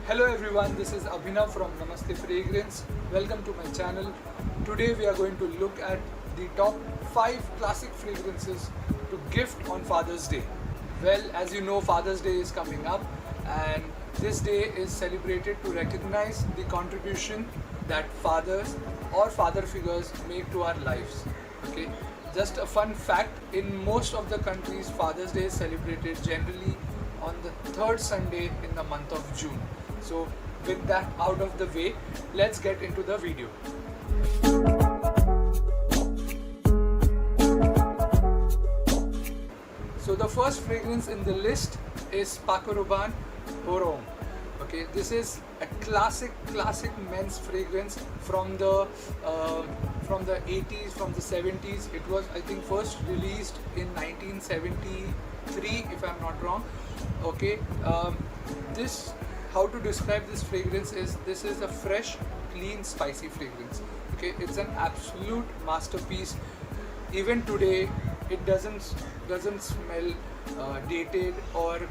Hello everyone, this is Abhinav from Namaste Fragrance. Welcome to my channel. Today we are going to look at the top 5 classic fragrances to gift on Father's Day. Well, as you know, Father's Day is coming up and this day is celebrated to recognize the contribution that fathers or father figures make to our lives. Okay, just a fun fact, in most of the countries Father's Day is celebrated generally on the third Sunday in the month of June. So with that out of the way, let's get into the video. So the first fragrance in the list is Paco Rabanne Pour Homme. Okay, this is a classic men's fragrance from the 80s, from the 70s. It was, I think, first released in 1973, if I'm not wrong. Okay, how to describe this fragrance is, this is a fresh, clean, spicy fragrance. Okay, it's an absolute masterpiece. Even today, it doesn't smell dated or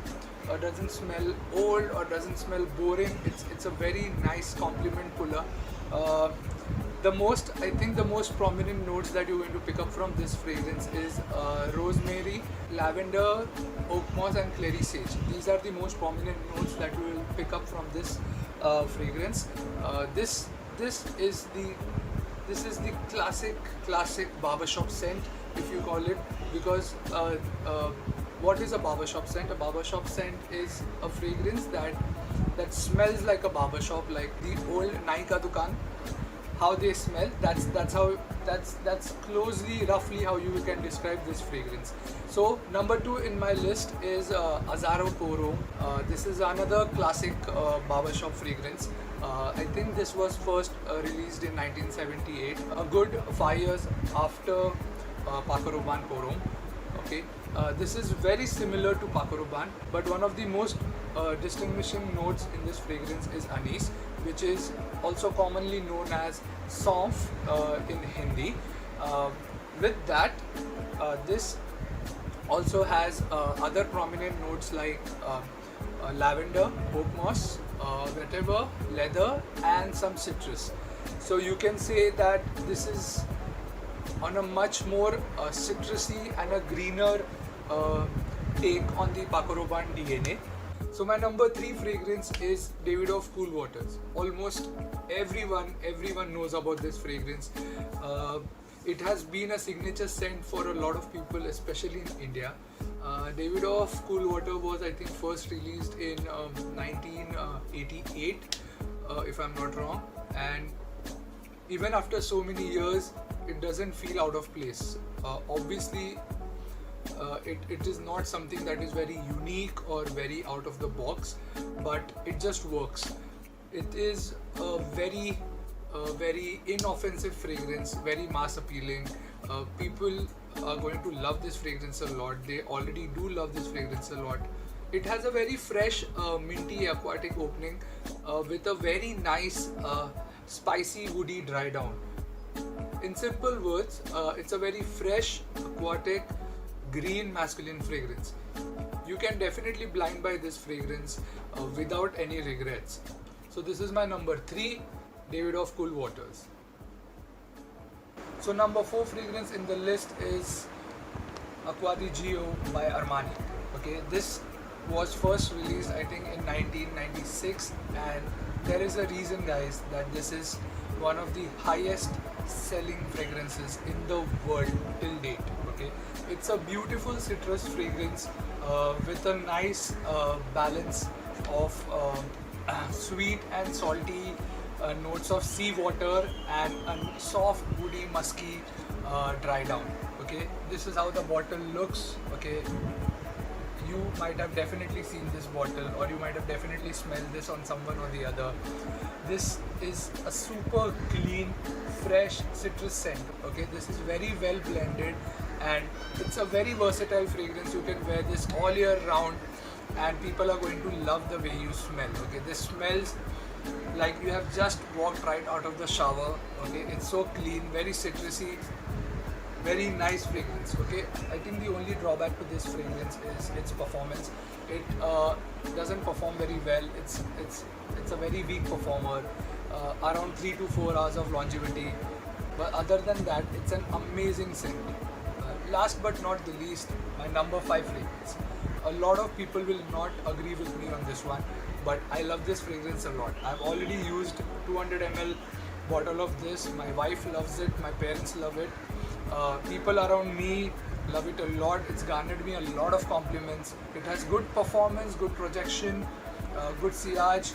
doesn't smell old or doesn't smell boring. It's a very nice compliment puller. I think the most prominent notes that you're going to pick up from this fragrance is rosemary, lavender, oak moss and clary sage. These are the most prominent notes that you will pick up from this fragrance. This is the classic barbershop scent, if you call it, because what is a barbershop scent? A barbershop scent is a fragrance that smells like a barbershop, like the old Nai Ka Dukaan. How they smell, that's closely, roughly how you can describe this fragrance. So number 2 in my list is Azzaro Pour Homme. This is another classic barbershop fragrance. I think this was first released in 1978, a good 5 years after Paco Rabanne Pour Homme. Okay, this is very similar to Paco Rabanne, but one of the most distinguishing notes in this fragrance is anise, which is also commonly known as saunf in Hindi. With that, this also has other prominent notes like lavender, oak moss, vetiver, leather and some citrus. So you can say that this is on a much more citrusy and a greener take on the Paco Rabanne DNA. So my number 3 fragrance is Davidoff Cool Waters. Almost everyone knows about this fragrance. It has been a signature scent for a lot of people, especially in India. Davidoff Cool Water was, I think, first released in 1988, if I'm not wrong. And even after so many years, it doesn't feel out of place. Obviously, it is not something that is very unique or very out of the box, but it just works. It is a very inoffensive fragrance, very mass appealing. People are going to love this fragrance a lot. They already do love this fragrance a lot. It has a very fresh, minty, aquatic opening with a very nice, spicy, woody dry down. In simple words, it's a very fresh, aquatic, green masculine fragrance. You can definitely blind buy this fragrance without any regrets. So this is my number 3, Davidoff Cool Waters. So number 4 fragrance in the list is Acqua di Gio by Armani. Okay, this was first released, I think, in 1996, and there is a reason, guys, that this is one of the highest selling fragrances in the world till date. Okay, it's a beautiful citrus fragrance with a nice balance of sweet and salty notes of seawater and a soft, woody, musky dry down. Okay, this is how the bottle looks. Okay, you might have definitely seen this bottle, or you might have definitely smelled this on someone or the other. This is a super clean, fresh citrus scent. Okay, this is very well blended and it's a very versatile fragrance. You can wear this all year round and people are going to love the way you smell. Okay, this smells like you have just walked right out of the shower. Okay, it's so clean, very citrusy, very nice fragrance. Okay, I think the only drawback to this fragrance is its performance. It doesn't perform very well. It's a very weak performer, around 3 to 4 hours of longevity. But other than that, it's an amazing scent. Last but not the least, my number 5 fragrance. A lot of people will not agree with me on this one, but I love this fragrance a lot. I've already used 200 ml bottle of this. My wife loves it, my parents love it. People around me love it a lot. It's garnered me a lot of compliments. It has good performance, good projection, good sillage.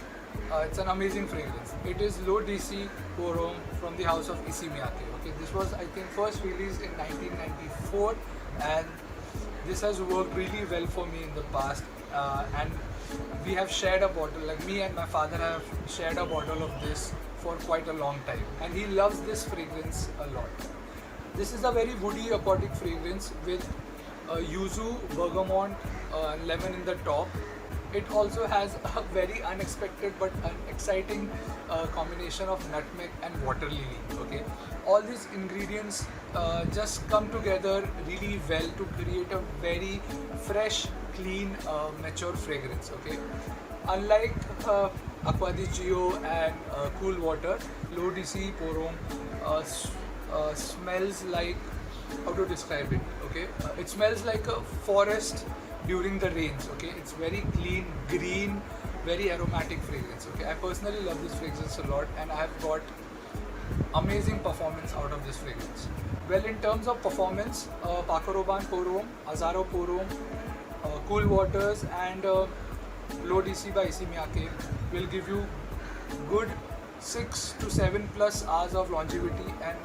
It's an amazing fragrance. It is low DC pour homme from the house of Issey Miyake. Okay, this was, I think, first released in 1994, and this has worked really well for me in the past. And we have shared a bottle, like me and my father have shared a bottle of this for quite a long time, and he loves this fragrance a lot. This is a very woody aquatic fragrance with yuzu, bergamot, lemon in the top. It also has a very unexpected but exciting combination of nutmeg and water lily. Okay, all these ingredients just come together really well to create a very fresh, clean, mature fragrance. Okay, unlike Acqua di Gio and Cool Water, low DC pour homme smells like, how to describe it? Okay, it smells like a forest during the rains. Okay, it's very clean, green, very aromatic fragrance. Okay, I personally love this fragrance a lot, and I have got amazing performance out of this fragrance. Well, in terms of performance, Paco Rabanne pour homme, Azzaro pour homme, Cool Waters, and Low DC by Issey Miyake will give you good 6 to 7 plus hours of longevity and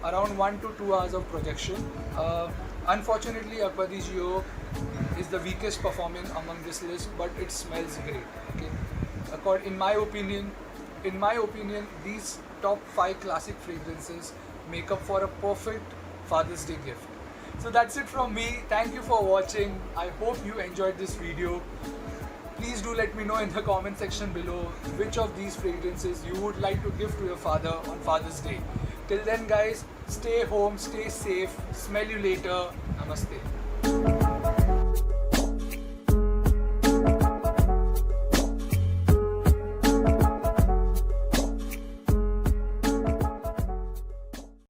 around 1 to 2 hours of projection. Unfortunately, Acqua di Gio is the weakest performing among this list, but it smells great. Okay, in my opinion, these top 5 classic fragrances make up for a perfect Father's Day gift. So that's it from me. Thank you for watching. I hope you enjoyed this video. Please do let me know in the comment section below which of these fragrances you would like to give to your father on Father's Day. Till then, guys, stay home, stay safe, smell you later. Namaste.